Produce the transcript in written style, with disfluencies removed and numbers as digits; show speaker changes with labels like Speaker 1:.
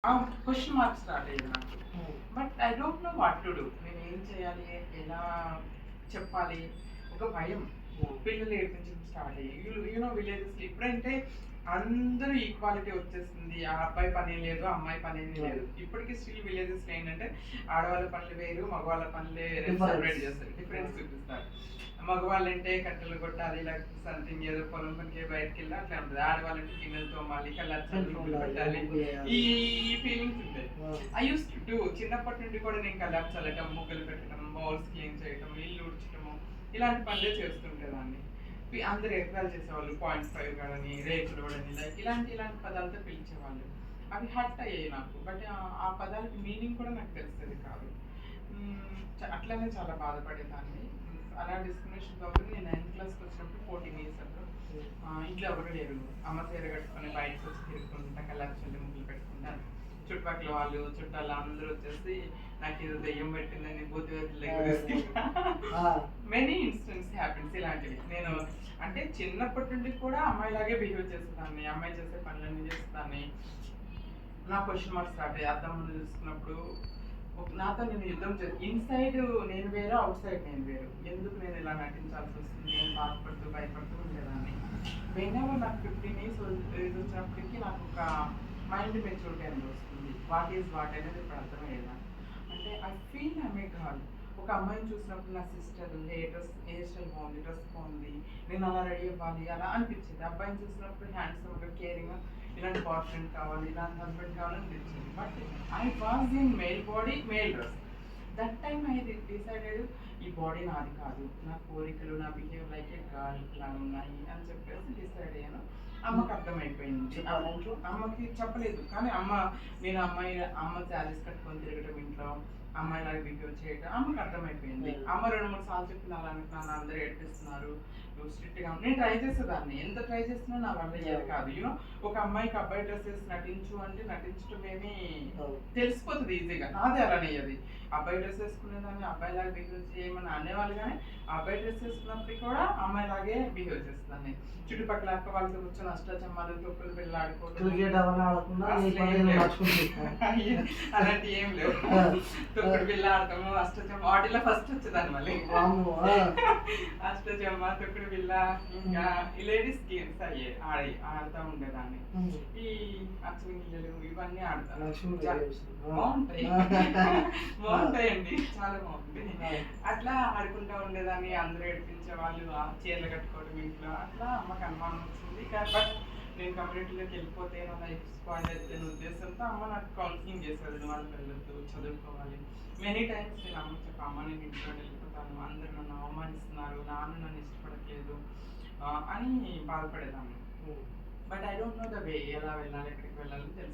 Speaker 1: Question marks start అయ్యేది నాకు. But I don't know what to do. నేను ఏం చేయాలి, ఎలా చెప్పాలి, ఒక భయం. పిల్లలు ఏడ్పించడం స్టార్ట్ అయ్యి యూనో విలేజెస్ ఇప్పుడంటే అందరూ ఈక్వాలిటీ వచ్చేస్తుంది. ఆ అబ్బాయి పని లేదు, అమ్మాయి పని లేదు. ఇప్పటికీ స్టిల్ విలేజెస్ ఏంటంటే ఆడవాళ్ళ పనులు వేరు, మగవాళ్ళ పనులు సెపరేట్ చేస్తారు, డిఫరెన్స్ చూపిస్తారు. మగవాళ్ళంటే కట్టెలు కొట్టాలి, లేకపోతే సంథింగ్ ఏదో పొలం పనికి బయటకు వెళ్ళి అట్లా ఉంటుంది. ఆడవాళ్ళంటే గిన్నెలు తోమాలి, కళ్ళాచాలి, పెట్టాలి, ఈ ఫీలింగ్స్ ఉంటాయి. ఐ యూస్ టు చిన్నప్పటి నుండి కూడా నేను కల్లాపు చల్లటం, ముగ్గులు పెట్టడం, బౌల్స్ క్లీన్ చేయటం, ఇల్లు ఉడ్చటము, ఇలాంటి పనులే చేస్తుంటేదాన్ని. అందరు ఎకరాలు చేసేవాళ్ళు, 0.5 కాడని, రేకులు కూడా ఇలాంటి పదాలతో పిలిచేవాళ్ళు. అవి హర్ట్ అయ్యాయి నాకు. బట్ ఆ పదాలకి మీనింగ్ కూడా నాకు తెలిసేది కాదు. అట్లనే చాలా బాధపడేదాన్ని. అలా డిస్క్రిమినేషన్ అవుతుంది. నేను 9th క్లాస్కి వచ్చినప్పుడు 14 years అప్పుడు ఇంట్లో ఎవరు లేరు. అమ్మ చీర కట్టుకొని బయటకు వచ్చి తిరుగుకుంటా, కల్లాచల్లి ముగ్గులు పెట్టుకుంటాను. చుట్టుపక్కల వాళ్ళు చుట్టాలు అందరూ వచ్చేసి నాకు ఇది దెయ్యం పెట్టిందని బూతివేతుల దగ్గర మెనీ ఇన్సిడెంట్స్ హ్యాపెన్స్ ఇలాంటివి. నేను అంటే చిన్నప్పటి నుండి కూడా అమ్మాయిలాగే బిహేవ్ చేసేదాన్ని, అమ్మాయి చేసే పనులన్నీ చేసేదాన్ని. నా క్వశ్చన్ మార్క్స్ స్టార్ట్ అయ్యి అద్దం ముందు చూసుకున్నప్పుడు నాతో నేను యుద్ధం ఇన్సైడ్ నేను వేరు, అవుట్ సైడ్ నేను వేరు. ఎందుకు నేను ఇలా నటించాల్సి వస్తుంది, నేను బాధపడుతూ భయపడుతూ ఉండేదాన్ని. వెనెవర్ నాకు 15 years వచ్చినప్పటికీ నాకు ఒక మైండ్ మెచ్యూరిటీ అనేది వస్తుంది. వాట్ ఈజ్ వాట్ అనేది ఇప్పుడు అర్థమయ్యేదా. అంటే ఐ ఫీల్ ఐ గర్ల్. ఒక అమ్మాయిని చూసినప్పుడు నా సిస్టర్ హెయిర్ స్టైల్ బాగుంది, డ్రెస్ బాగుంది, నేను అలా రెడీ అవ్వాలి అలా అనిపించింది. అబ్బాయిని చూసినప్పుడు హ్యాండ్సమ్గా, కేరింగ్గా, ఇలాంటి బాయ్ ఫ్రెండ్ కావాలి, ఇలాంటి హస్బెండ్ కావాలనిపించింది. But I was in male body, male dress. That time I decided ఈ బాడీ నాది కాదు, నా కోరికలు, నా బిహేవ్ లైక్ ఏ గర్ల్ ఇలా ఉన్నాయి అని చెప్పేసి డిసైడ్ అయ్యాను. అమ్మకి అర్థమైపోయింది. అమ్మకి చెప్పలేదు, కానీ నేను అమ్మ శారీస్ కట్టుకొని తిరగటం, ఇంట్లో అమ్మాయిలాగా బిహేవ్ చేయటం అమ్మకి అర్థమైపోయింది. అమ్మ 2-3 సార్లు చెప్పింది, అలా నన్ను అందరూ ఏడిపిస్తున్నారు, నువ్వు స్ట్రిక్ట్గా. నేను ట్రై చేసేదాన్ని, ఎంత ట్రై చేసినా నా వల్ల అయ్యేది కాదు. యూనో ఒక అమ్మాయికి అబ్బాయి డ్రెస్ వేసి నటించు అంటే నటించడం ఏమీ తెలిసిపోతుంది ఈజీగా. నాదే అలానే అయ్యేది. అబ్బాయి డ్రెస్ వేసుకునేదాన్ని, అబ్బాయిలాగా బిహేవ్ చేయమని అనేవాళ్ళు, కానీ అబ్బాయి డ్రెస్ వేసుకున్నప్పటికీ కూడా అమ్మాయిలాగే బిహేవ్ చేస్తాను. చుట్టుపక్కల అక్క వాళ్ళతో కూర్చొని అష్టాచమ్మాలు, తొక్కులు బిళ్ళ ఆడుకోవడం, అలాంటి ఏం లేవు. తొక్కుడు బిళ్ళ ఆడతాము, అష్టచమ్మ వాటిలో ఫస్ట్ వచ్చేదాన్ని. మళ్ళీ అష్టచమ్మ, తొక్కుడు బిళ్ళ, ఇంకా ఈ లేడీస్ గేమ్స్ ఆడుతూ ఉండేదాన్ని. ఈ అచ్చగిల్లలు ఇవన్నీ ఆడతాను. బాగుంటాయండి, చాలా బాగుంటాయి. అట్లా ఆడుకుంటూ ఉండేదాన్ని. అందరూ ఏడిపించే వాళ్ళు, చీరలు కట్టుకోవడం ఇంట్లో. అట్లా అమ్మకి అనుమానం వచ్చింది. బట్ నేను కమ్యూనిటీలోకి వెళ్ళిపోతే నా లైఫ్ స్పాయిల్ అయితే ఉద్దేశంతో అమ్మ నాకు కౌన్సిలింగ్ చేసేది. వాళ్ళు వెళ్ళొద్దు, చదువుకోవాలి. మెనీ టైమ్స్ నేను అమ్మకి అమ్మ నేను ఇంట్లో వెళ్ళిపోతాను, అందరూ నన్ను అవమానిస్తున్నారు, నాన్న నన్ను ఇష్టపడట్లేదు అని బాధపడేదాన్ని. But I don't know the way, ఎలా వెళ్ళాలి, ఎక్కడికి వెళ్ళాలని తెలుసు.